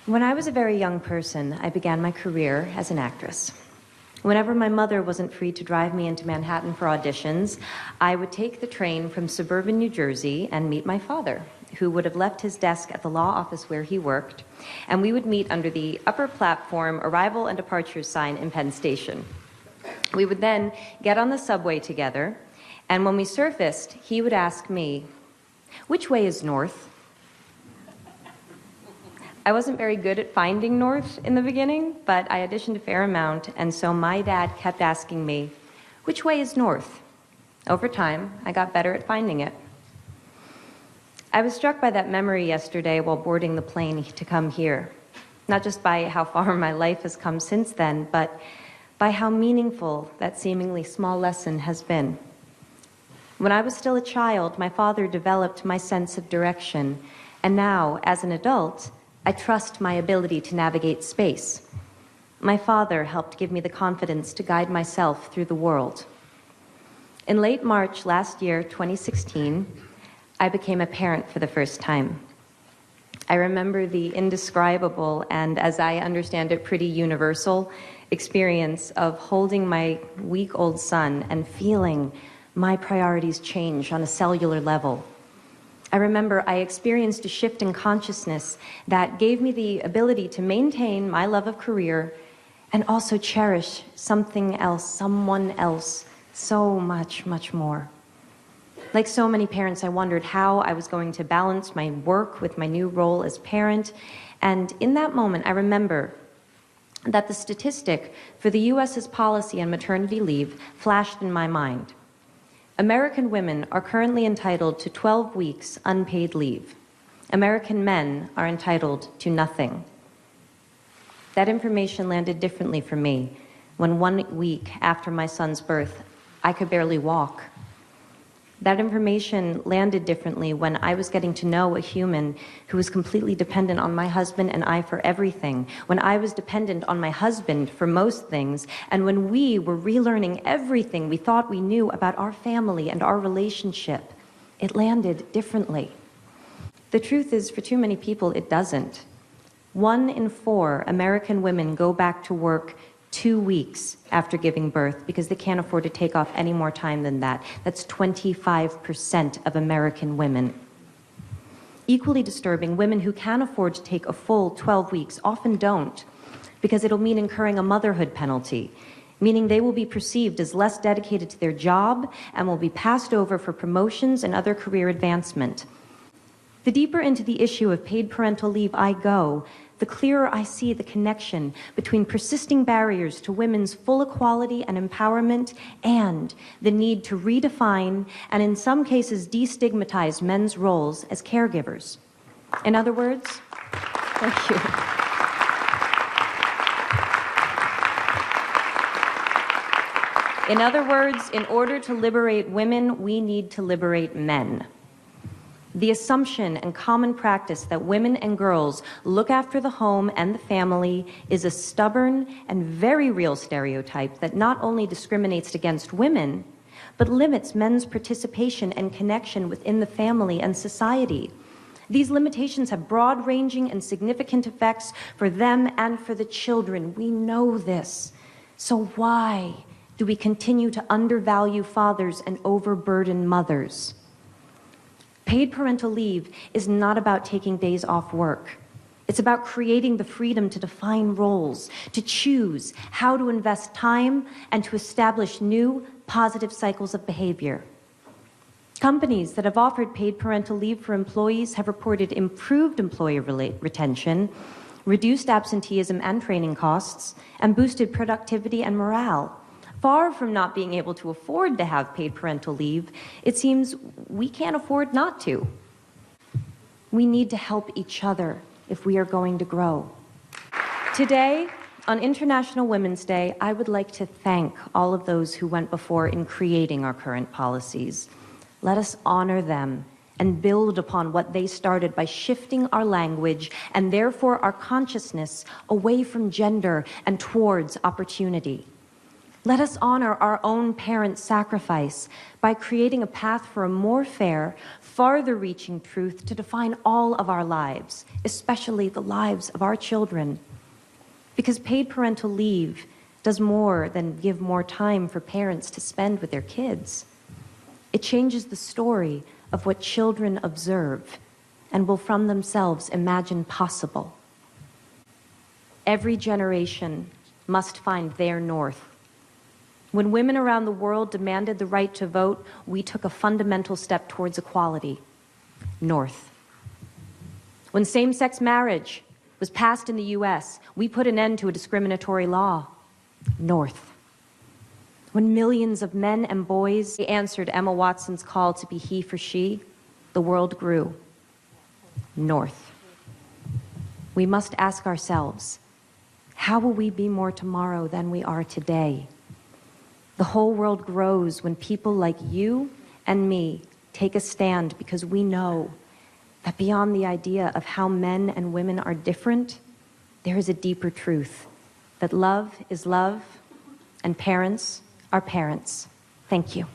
When I was a very young person, I began my career as an actress. Whenever my mother wasn't free to drive me into Manhattan for auditions, I would take the train from suburban New Jersey and meet my father, who would have left his desk at the law office where he worked, and we would meet under the upper platform arrival and departure sign in Penn Station. We would then get on the subway together, and when we surfaced, he would ask me, "Which way is north?" I wasn't very good at finding north in the beginning, but I auditioned a fair amount, and so my dad kept asking me, "Which way is north?" Over time, I got better at finding it. I was struck by that memory yesterday while boarding the plane to come here, not just by how far my life has come since then, but by how meaningful that seemingly small lesson has been. When I was still a child, my father developed my sense of direction, and now, as an adult, I trust my ability to navigate space. My father helped give me the confidence to guide myself through the world. In late March last year, 2016, I became a parent for the first time. I remember the indescribable and, as I understand it, pretty universal experience of holding my week-old son and feeling my priorities change on a cellular level. I remember I experienced a shift in consciousness that gave me the ability to maintain my love of career and also cherish something else, someone else, so much, much more. Like so many parents, I wondered how I was going to balance my work with my new role as parent. And in that moment, I remember that the statistic for the U.S.'s policy on maternity leave flashed in my mind. American women are currently entitled to 12 weeks unpaid leave. American men are entitled to nothing. That information landed differently for me when 1 week after my son's birth, I could barely walk. That information landed differently when I was getting to know a human who was completely dependent on my husband and I for everything, when I was dependent on my husband for most things, and when we were relearning everything we thought we knew about our family and our relationship. It landed differently. The truth is, for too many people, it doesn't. 1 in 4 American women go back to work 2 weeks after giving birth because they can't afford to take off any more time than that. That's 25% of American women. Equally disturbing, women who can afford to take a full 12 weeks often don't, because it'll mean incurring a motherhood penalty, meaning they will be perceived as less dedicated to their job and will be passed over for promotions and other career advancement. The deeper into the issue of paid parental leave I go, the clearer I see the connection between persisting barriers to women's full equality and empowerment and the need to redefine and in some cases destigmatize men's roles as caregivers. In other words, thank you. In other words, in order to liberate women, we need to liberate men. The assumption and common practice that women and girls look after the home and the family is a stubborn and very real stereotype that not only discriminates against women, but limits men's participation and connection within the family and society. These limitations have broad-ranging and significant effects for them and for the children. We know this. So why do we continue to undervalue fathers and overburden mothers? Paid parental leave is not about taking days off work. It's about creating the freedom to define roles, to choose how to invest time, and to establish new, positive cycles of behavior. Companies that have offered paid parental leave for employees have reported improved employee retention, reduced absenteeism and training costs, and boosted productivity and morale. Far from not being able to afford to have paid parental leave, it seems we can't afford not to. We need to help each other if we are going to grow. Today, on International Women's Day, I would like to thank all of those who went before in creating our current policies. Let us honor them and build upon what they started by shifting our language and therefore our consciousness away from gender and towards opportunity. Let us honor our own parents' sacrifice by creating a path for a more fair, farther-reaching truth to define all of our lives, especially the lives of our children. Because paid parental leave does more than give more time for parents to spend with their kids. It changes the story of what children observe and will from themselves imagine possible. Every generation must find their north. When women around the world demanded the right to vote, we took a fundamental step towards equality. North. When same-sex marriage was passed in the US, we put an end to a discriminatory law. North. When millions of men and boys answered Emma Watson's call to be he for she, the world grew. North. We must ask ourselves, how will we be more tomorrow than we are today? The whole world grows when people like you and me take a stand, because we know that beyond the idea of how men and women are different, there is a deeper truth, that love is love and parents are parents. Thank you.